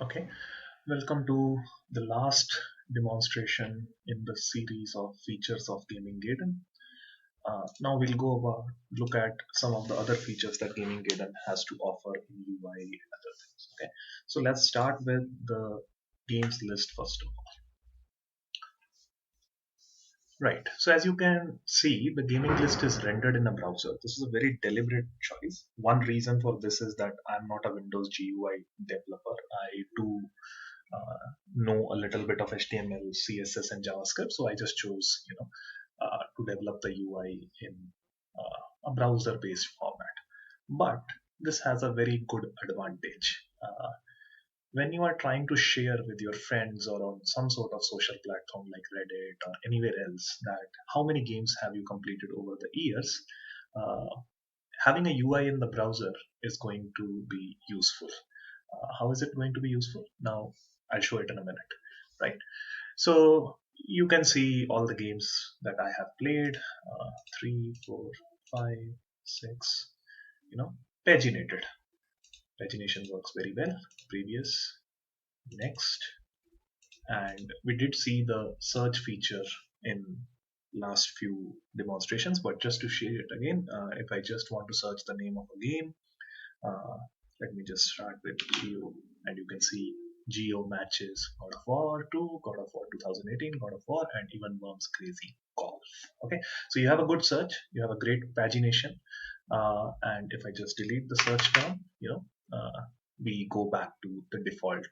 Okay, welcome to the last demonstration in the series of features of Gaming Gaiden. Now we'll go about look at some of the other features that Gaming Gaiden has to offer in UI and other things. Okay, so let's start with the games list first of all. Right. So as you can see, the gaming list is rendered in a browser. This is a very deliberate choice. One reason for this is that I'm not a Windows GUI developer. I do know a little bit of HTML, CSS, and JavaScript. So I just chose, to develop the UI in a browser-based format. But this has a very good advantage. When you are trying to share with your friends or on some sort of social platform like Reddit or anywhere else that how many games have you completed over the years, uh, having a UI in the browser is going to be useful. How is it going to be useful? Now, I'll show it in a minute, right? So you can see all the games that I have played, 3, 4, 5, 6, you know, paginated. Pagination works very well. Previous, next, and we did see the search feature in last few demonstrations, but just to share it again, if I just want to search the name of a game, uh, let me just start with Geo, and you can see Geo matches God of War 2, God of War 2018, God of War, and even Worms Crazy Golf. Okay, so you have a good search, you have a great pagination, and if I just delete the search term, we go back to the default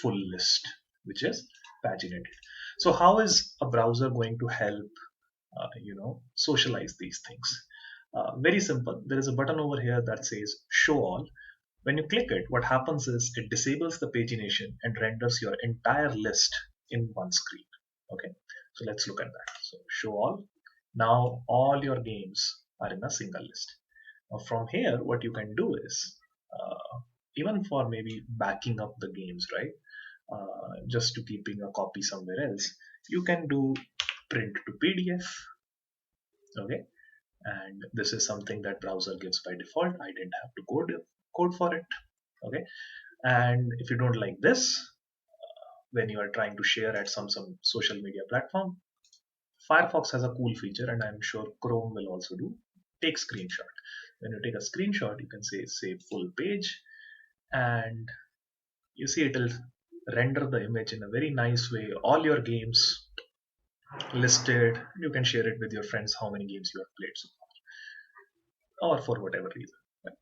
full list, which is paginated. So how is a browser going to help, socialize these things? Very simple. There is a button over here that says Show All. When you click it, what happens is it disables the pagination and renders your entire list in one screen. Okay, so let's look at that. So Show All. Now all your games are in a single list. Now from here, what you can do is, even for maybe backing up the games, right? Just to keeping a copy somewhere else, you can do print to PDF. Okay, and this is something that browser gives by default. I didn't have to code for it. Okay, and if you don't like this, when you are trying to share at some social media platform, Firefox has a cool feature, and I'm sure Chrome will also do. Take screenshot. When you take a screenshot, you can say save full page, and you see it'll render the image in a very nice way. All your games listed. You can share it with your friends how many games you have played so far, or for whatever reason. Right?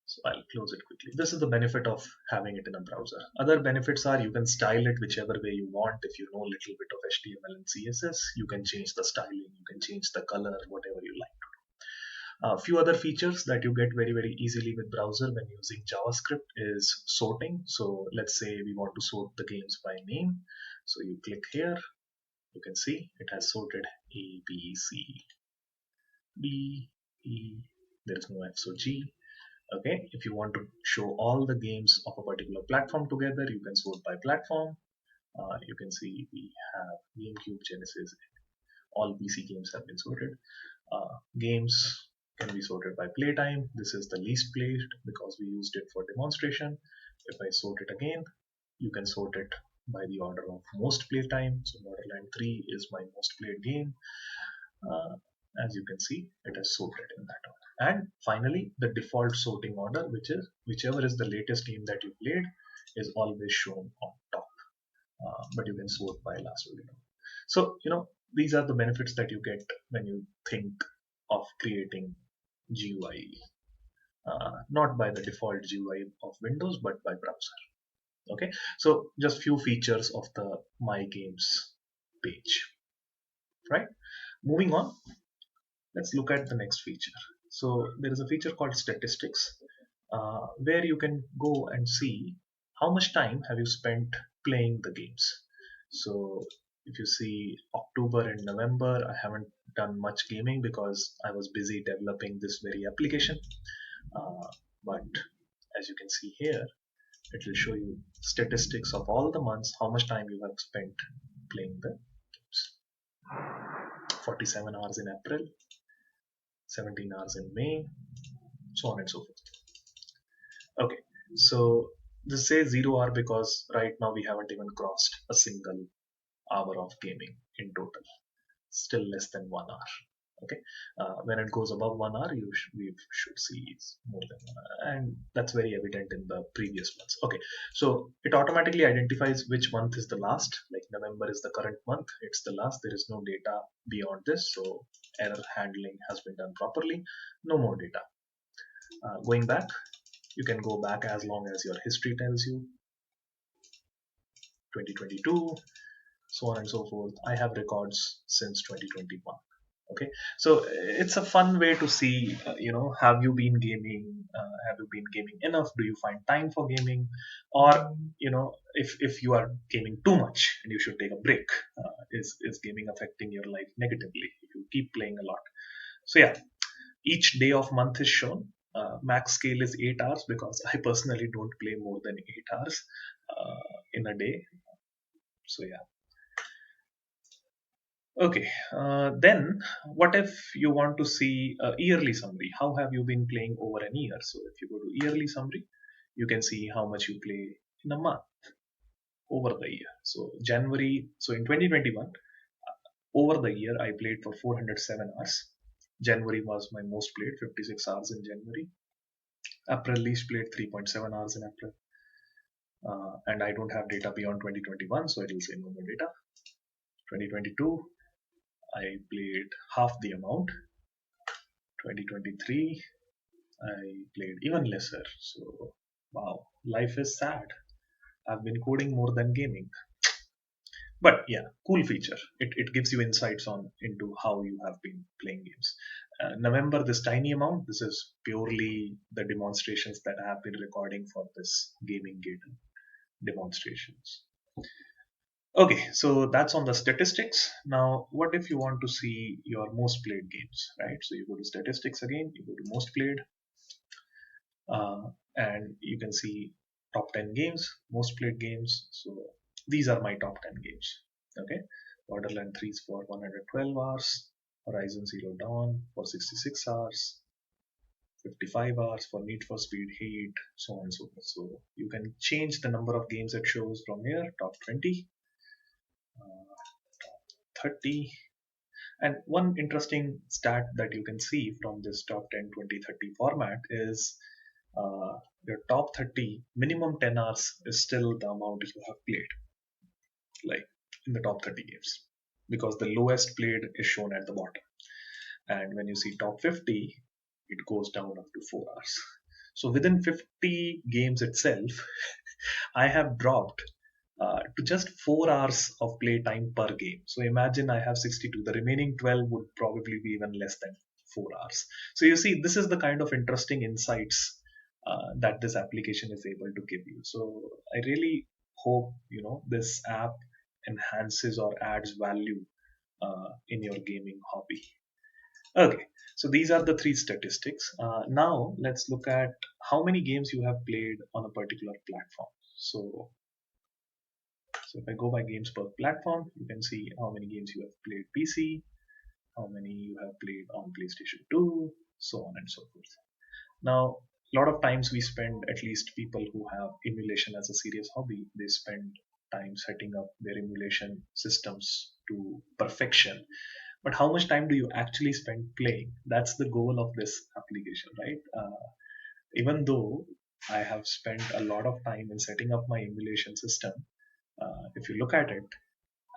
So I'll close it quickly. This is the benefit of having it in a browser. Other benefits are you can style it whichever way you want. If you know a little bit of HTML and CSS, you can change the styling, you can change the color, whatever you like. A few other features that you get very easily with browser when using JavaScript is sorting. So let's say we want to sort the games by name. So you click here, you can see it has sorted A, B, C, D, E. There is no F, so G. Okay, if you want to show all the games of a particular platform together, you can sort by platform. You can see we have GameCube, Genesis, all PC games have been sorted. Games can be sorted by playtime. This is the least played because we used it for demonstration. If I sort it again, you can sort it by the order of most playtime. So Borderland 3 is my most played game. Uh, as you can see, it is sorted in that order. And finally, the default sorting order, which is whichever is the latest game that you played, is always shown on top. But you can sort by last original. So, these are the benefits that you get when you think of creating GUI, not by the default GUI of Windows, but by browser. Okay, so just few features of the My Games page, right? Moving on, let's look at the next feature. So there is a feature called Statistics, where you can go and see how much time have you spent playing the games. So if you see October and November, I haven't done much gaming because I was busy developing this very application. But as you can see here, it will show you statistics of all the months, how much time you have spent playing the games. 47 hours in April, 17 hours in May, so on and so forth. Okay, so This says 0 hour because right now we haven't even crossed a single hour of gaming in total. Still less than 1 hour. Okay, when it goes above 1 hour, we should see more than 1 hour, and that's very evident in the previous months. Okay, so it automatically identifies which month is the last. Like November is the current month; it's the last. There is no data beyond this, so error handling has been done properly. No more data. Going back, you can go back as long as your history tells you. 2022, so on and so forth. I have records since 2021. Okay, so it's a fun way to see, have you been gaming, have you been gaming enough, do you find time for gaming, or if you are gaming too much and you should take a break. Is gaming affecting your life negatively if you keep playing a lot? So yeah, each day of month is shown. Max scale is 8 hours because I personally don't play more than 8 hours in a day. So yeah. Okay, then what if you want to see a yearly summary? How have you been playing over an year? So if you go to yearly summary, you can see how much you play in a month over the year. So January, so in 2021, over the year I played for 407 hours. January was my most played, 56 hours in January. April least played 3.7 hours in April. And I don't have data beyond 2021, so it will say no more data. 2022, I played half the amount. 2023, I played even lesser. So, wow, life is sad. I've been coding more than gaming. But yeah, cool feature. It gives you insights on into how you have been playing games. November, this tiny amount, this is purely the demonstrations that I have been recording for this gaming Gaiden demonstrations. Okay, so that's on the statistics. Now, what if you want to see your most played games, right? So you go to statistics again, you go to most played, and you can see top 10 games, most played games. So these are my top 10 games. Okay, Borderland 3 is for 112 hours, Horizon Zero Dawn for 66 hours, 55 hours for Need for Speed Heat, so on and so forth. So you can change the number of games it shows from here, top 20, 30. And one interesting stat that you can see from this top 10, 20, 30 format is your top 30 minimum 10 hours is still the amount you have played, like in the top 30 games, because the lowest played is shown at the bottom. And when you see top 50, it goes down up to 4 hours. So within 50 games itself, I have dropped to just 4 hours of play time per game. So imagine I have 62. The remaining 12 would probably be even less than 4 hours. So you see, this is the kind of interesting insights that this application is able to give you. So I really hope this app enhances or adds value in your gaming hobby. Okay, so these are the three statistics. Now let's look at how many games you have played on a particular platform. So if I go by games per platform, you can see how many games you have played PC, how many you have played on PlayStation 2, so on and so forth. Now, a lot of times we spend, at least people who have emulation as a serious hobby, they spend time setting up their emulation systems to perfection. But how much time do you actually spend playing? That's the goal of this application, right? Even though I have spent a lot of time in setting up my emulation system, if you look at it,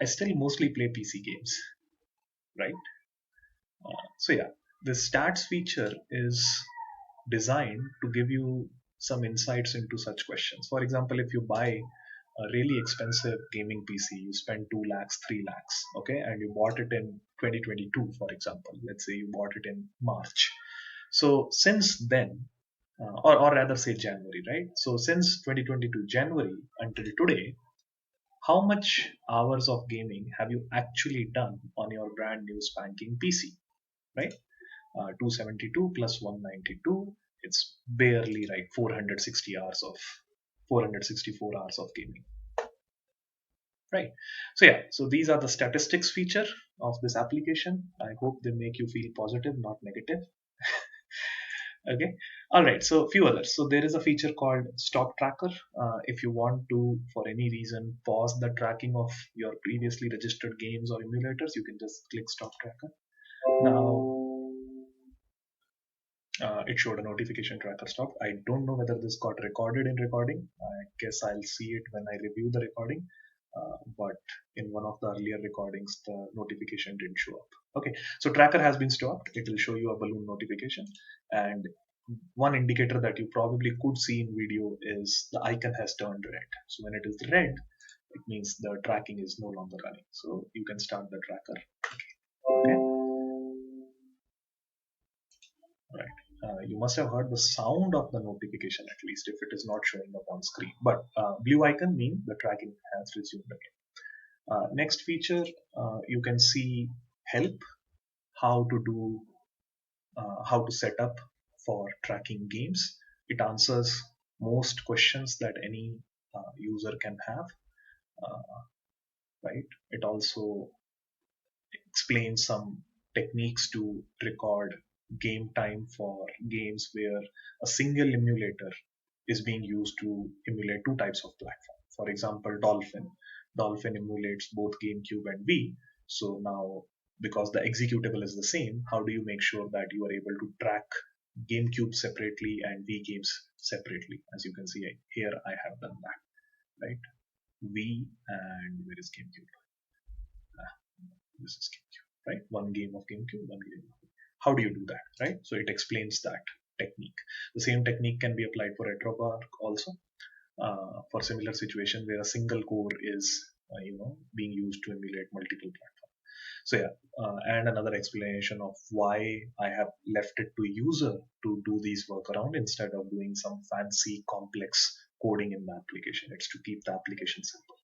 I still mostly play PC games, right? So yeah, the stats feature is designed to give you some insights into such questions. For example, if you buy a really expensive gaming PC, you spend 2 lakhs, 3 lakhs, okay, and you bought it in 2022, for example. Let's say you bought it in March. So since then, or rather say January, right? So since 2022 January until today, how much hours of gaming have you actually done on your brand new spanking PC, right? 272 plus 192, it's barely like 464 hours of gaming, right? So yeah, so these are the statistics feature of this application. I hope they make you feel positive, not negative. Okay. All right. So few others. So there is a feature called Stop Tracker. If you want to, for any reason, pause the tracking of your previously registered games or emulators, you can just click Stop Tracker. Now, it showed a notification tracker stopped. I don't know whether this got recorded in recording. I guess I'll see it when I review the recording. But in one of the earlier recordings, the notification didn't show up. Okay, so tracker has been stopped. It will show you a balloon notification. And one indicator that you probably could see in video is the icon has turned red. So when it is red, it means the tracking is no longer running. So you can start the tracker. Okay. Right. You must have heard the sound of the notification at least if it is not showing up on screen. But blue icon means the tracking has resumed again. Next feature, you can see help, how to do, how to set up for tracking games. It answers most questions that any user can have. Uh, right. It also explains some techniques to record game time for games where a single emulator is being used to emulate two types of platform. For example, Dolphin. Dolphin emulates both GameCube and Wii. So now, because the executable is the same, how do you make sure that you are able to track GameCube separately and Wii games separately? As you can see here, I have done that, right? Wii and where is GameCube? This is GameCube, right? One game of GameCube, one game. How do you do that, right? So it explains that technique. The same technique can be applied for RetroArch also, for similar situation where a single core is, being used to emulate multiple platforms. So yeah, and another explanation of why I have left it to user to do these workaround instead of doing some fancy complex coding in the application. It's to keep the application simple.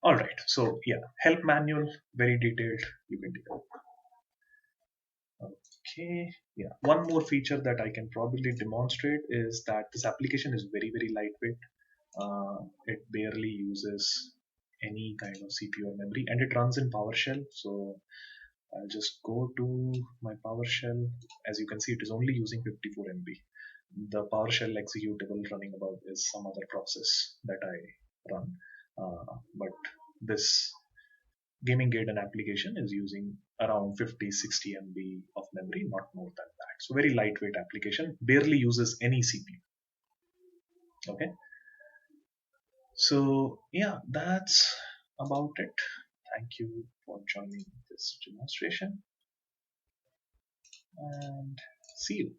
All right. So yeah, help manual, very detailed. You can take a look. Okay. Yeah. One more feature that I can probably demonstrate is that this application is very, very lightweight. It barely uses any kind of CPU or memory, and it runs in PowerShell. So I'll just go to my PowerShell. As you can see, it is only using 54 MB. The PowerShell executable running about is some other process that I run. But this gaming Gaiden application is using around 50-60 MB of memory, not more than that. So very lightweight application, barely uses any CPU. Okay. So yeah, that's about it. Thank you for joining this demonstration and see you.